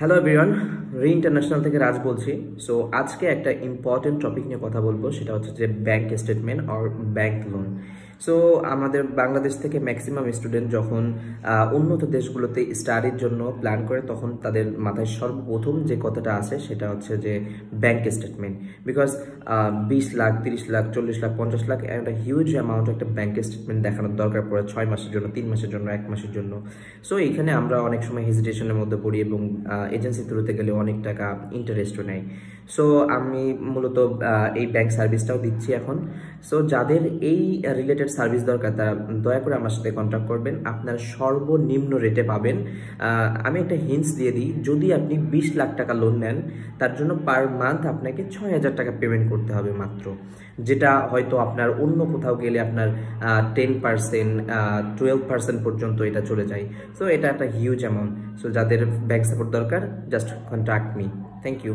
Hello everyone, international থেকে রাজ বলছি। So আজকে একটা ইম্পর্টেন্ট টপিক নিয়ে কথা বলবো, সেটা হচ্ছে যে ব্যাংক স্টেটমেন্ট আর ব্যাংক লোন। সো আমাদের বাংলাদেশ থেকে ম্যাক্সিমাম স্টুডেন্ট যখন উন্নত দেশগুলোতে স্টাডির জন্য প্ল্যান করে, তখন তাদের মাথায় সর্বপ্রথম যে কথাটা আসে সেটা হচ্ছে যে bank statement. Because 20 lakh, 30 lakh, 40 lakh, 50 lakh একটা হিউজ অ্যামাউন্ট একটা ব্যাংক স্টেটমেন্ট দেখানোর দরকার পড়ে 6 মাসের জন্য, 3 মাসের জন্য, 1 মাসের জন্য। সো এখানে আমরা অনেক সময় হেজিটেশনের মধ্যে পড়ি এবং এজেন্সি থ্রুতে গেলে অনেক টাকা ইন্টারেস্টও নেয়। সো আমি মূলত এই ব্যাংক সার্ভিসটাও দিচ্ছি এখন। সো যাদের এই রিলেটেড সার্ভিস দরকার, তারা দয়া করে আমার সাথে কন্ট্যাক্ট করবেন। আপনার সর্বনিম্ন রেটে পাবেন। আমি একটা হিন্টস দিয়ে দিই, যদি আপনি 20 লাখ টাকা লোন নেন, তার জন্য পার মান্থ আপনাকে 6,000 টাকা পেমেন্ট করতে হবে মাত্র। যেটা হয়তো আপনার অন্য কোথাও গেলে আপনার 10%, 12% পর্যন্ত এটা চলে যায়। সো এটা একটা হিউজ অ্যামাউন্ট। সো যাদের ব্যাংক সাপোর্ট দরকার, just contact me. Thank you.